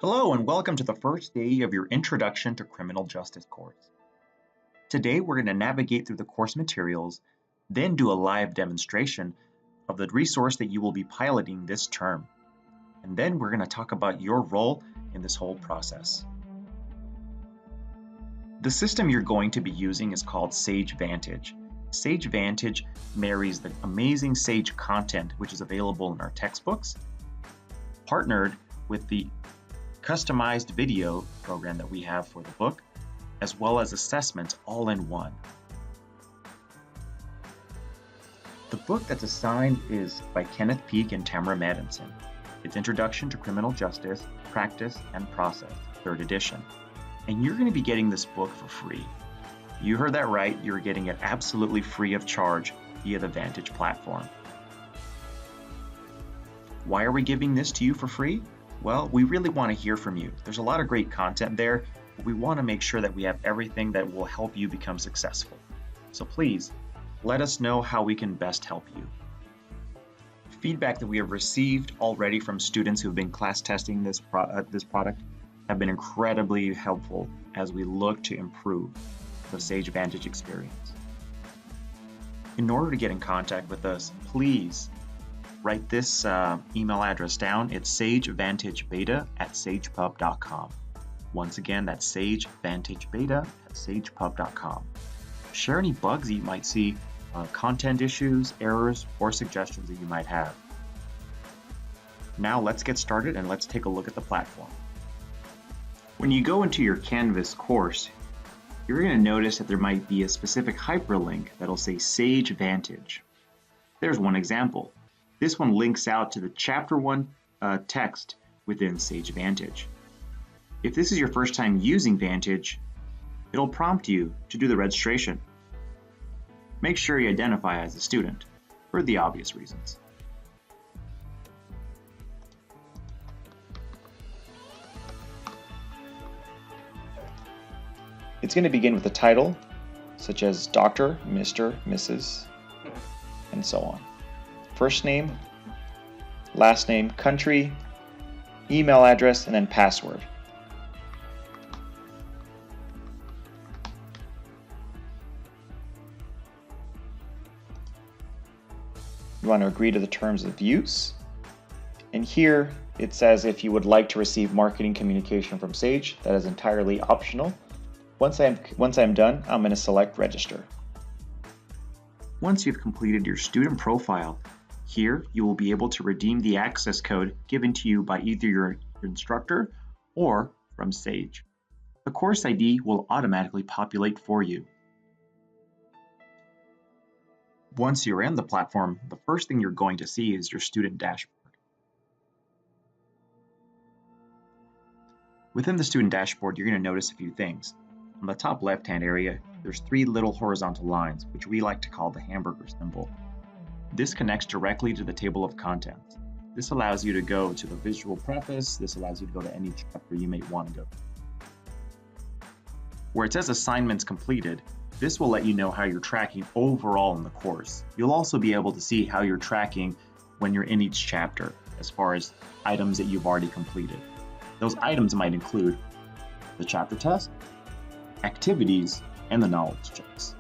Hello and welcome to the first day of your Introduction to Criminal Justice course. Today we're going to navigate through the course materials, then do a live demonstration of the resource that you will be piloting this term. And then we're going to talk about your role in this whole process. The system you're going to be using is called Sage Vantage. Sage Vantage marries the amazing Sage content which is available in our textbooks, partnered with the customized video program that we have for the book, as well as assessments all in one. The book that's assigned is by Kenneth Peake and Tamara Madison. It's Introduction to Criminal Justice, Practice and Process, 3rd edition. And you're going to be getting this book for free. You heard that right, you're getting it absolutely free of charge via the Vantage platform. Why are we giving this to you for free? Well, we really want to hear from you. There's a lot of great content there, but we want to make sure that we have everything that will help you become successful. So please, let us know how we can best help you. Feedback that we have received already from students who have been class testing this product have been incredibly helpful as we look to improve the Sage Vantage experience. In order to get in contact with us, please write this email address down. It's sagevantagebeta@sagepub.com. Once again, that's sagevantagebeta@sagepub.com. Share any bugs that you might see, content issues, errors, or suggestions that you might have. Now let's get started and let's take a look at the platform. When you go into your Canvas course, you're going to notice that there might be a specific hyperlink that'll say Sage Vantage. There's one example. This one links out to the Chapter 1 text within Sage Vantage. If this is your first time using Vantage, it'll prompt you to do the registration. Make sure you identify as a student, for the obvious reasons. It's going to begin with a title, such as Dr., Mr., Mrs., and so on. First name, last name, country, email address, and then password. You want to agree to the terms of use. And here it says if you would like to receive marketing communication from Sage, that is entirely optional. Once I'm done, I'm going to select register. Once you've completed your student profile, here, you will be able to redeem the access code given to you by either your instructor or from Sage. The course ID will automatically populate for you. Once you're in the platform, the first thing you're going to see is your student dashboard. Within the student dashboard, you're going to notice a few things. On the top left-hand area, there's 3 little horizontal lines, which we like to call the hamburger symbol. This connects directly to the table of contents. This allows you to go to the visual preface. This allows you to go to any chapter you may want to go. Where it says assignments completed, this will let you know how you're tracking overall in the course. You'll also be able to see how you're tracking when you're in each chapter, as far as items that you've already completed. Those items might include the chapter test, activities, and the knowledge checks.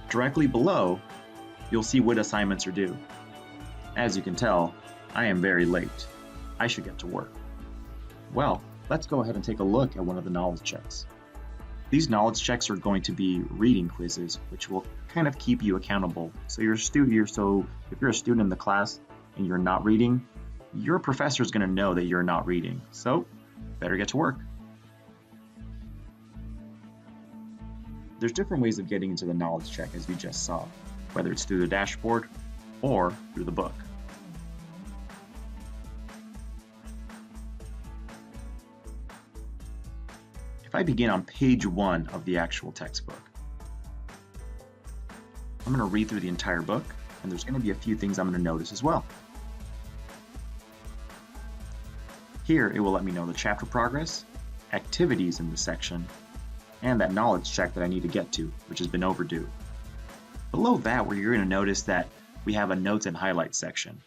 Directly below, you'll see what assignments are due. As you can tell, I am very late. I should get to work. Well, let's go ahead and take a look at one of the knowledge checks. These knowledge checks are going to be reading quizzes, which will kind of keep you accountable. So if you're a student in the class and you're not reading, your professor is going to know that you're not reading. So better get to work. There's different ways of getting into the knowledge check, as we just saw, whether it's through the dashboard or through the book. If I begin on page 1 of the actual textbook, I'm going to read through the entire book, and there's going to be a few things I'm going to notice as well. Here, it will let me know the chapter progress, activities in the section, and that knowledge check that I need to get to, which has been overdue. Below that, where you're going to notice that we have a notes and highlights section.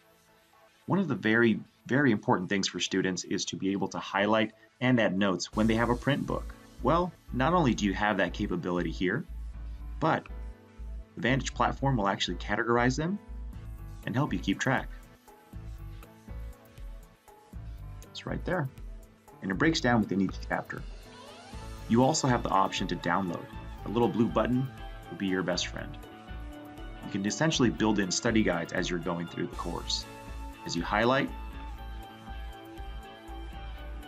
One of the very, very important things for students is to be able to highlight and add notes when they have a print book. Well, not only do you have that capability here, but the Vantage platform will actually categorize them and help you keep track. It's right there, and it breaks down within each chapter. You also have the option to download. The little blue button will be your best friend. You can essentially build in study guides as you're going through the course. As you highlight,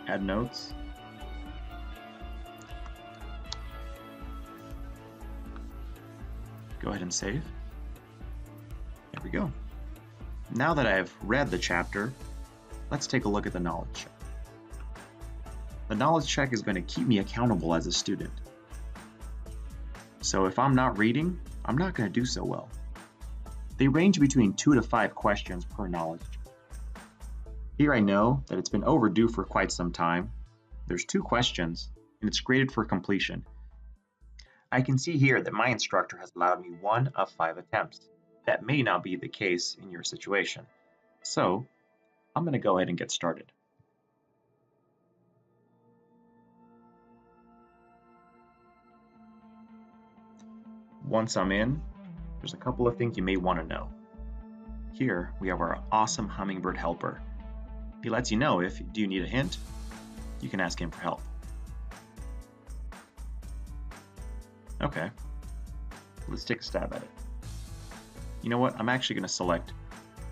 add notes, go ahead and save. There we go. Now that I've read the chapter, let's take a look at the knowledge check. The knowledge check is going to keep me accountable as a student. So if I'm not reading, I'm not going to do so well. They range between 2 to 5 questions per knowledge check. Here I know that it's been overdue for quite some time. There's 2 questions, and it's graded for completion. I can see here that my instructor has allowed me 1 of 5 attempts. That may not be the case in your situation. So I'm going to go ahead and get started. Once I'm in, there's a couple of things you may want to know. Here we have our awesome Hummingbird helper. He lets you know if you need a hint, you can ask him for help. Okay, let's take a stab at it. You know what? I'm actually going to select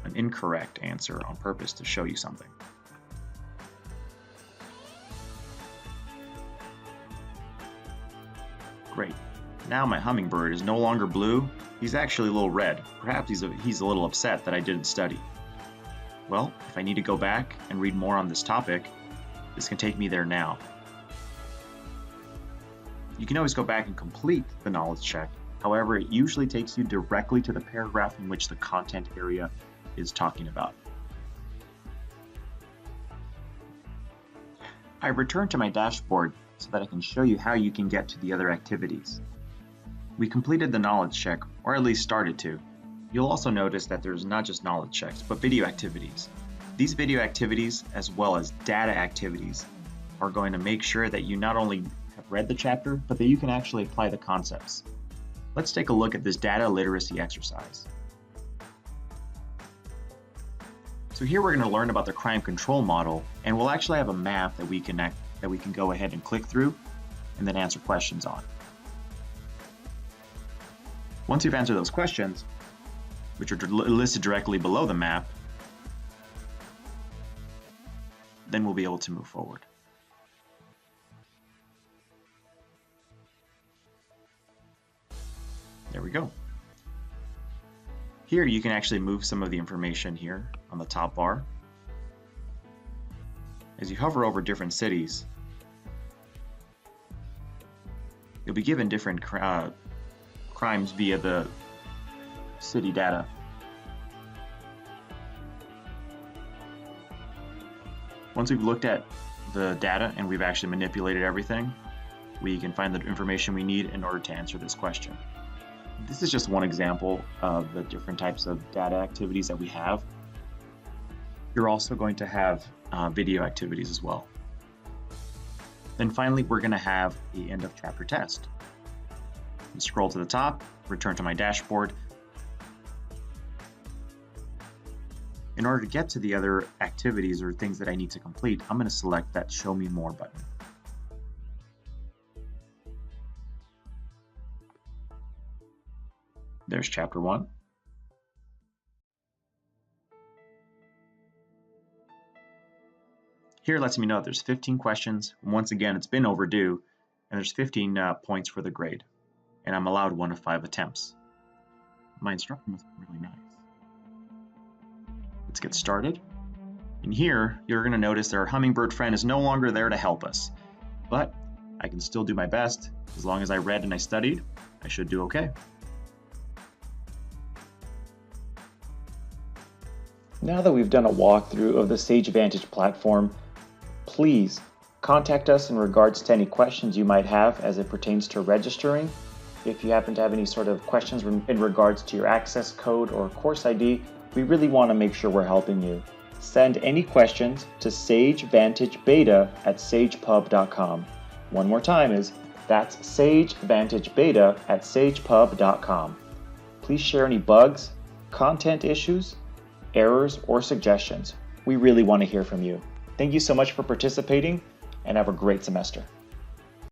an incorrect answer on purpose to show you something. Great. Now my hummingbird is no longer blue, he's actually a little red. Perhaps he's a little upset that I didn't study. Well, if I need to go back and read more on this topic, this can take me there now. You can always go back and complete the knowledge check. However, it usually takes you directly to the paragraph in which the content area is talking about. I return to my dashboard so that I can show you how you can get to the other activities. We completed the knowledge check, or at least started to. You'll also notice that there's not just knowledge checks, but video activities. These video activities, as well as data activities, are going to make sure that you not only have read the chapter, but that you can actually apply the concepts. Let's take a look at this data literacy exercise. So here we're going to learn about the crime control model, and we'll actually have a map that we can go ahead and click through and then answer questions on. Once you've answered those questions, which are listed directly below the map, then we'll be able to move forward. There we go. Here you can actually move some of the information here on the top bar. As you hover over different cities, you'll be given different crimes via the city data. Once we've looked at the data and we've actually manipulated everything, we can find the information we need in order to answer this question. This is just one example of the different types of data activities that we have. You're also going to have video activities as well. Then finally, we're going to have the end of chapter test. And scroll to the top, return to my dashboard. In order to get to the other activities or things that I need to complete, I'm going to select that Show Me More button. There's chapter 1. Here it lets me know that there's 15 questions. Once again, it's been overdue, and there's 15 points for the grade. And I'm allowed 1 of 5 attempts. My instructor must be really nice. Let's get started. And here, you're going to notice that our hummingbird friend is no longer there to help us. But I can still do my best. As long as I read and I studied, I should do okay. Now that we've done a walkthrough of the Sage Vantage platform, please contact us in regards to any questions you might have as it pertains to registering. If you happen to have any sort of questions in regards to your access code or course ID, we really want to make sure we're helping you. Send any questions to sagevantagebeta@sagepub.com. One more time that's sagevantagebeta@sagepub.com. Please share any bugs, content issues, errors, or suggestions. We really want to hear from you. Thank you so much for participating, and have a great semester.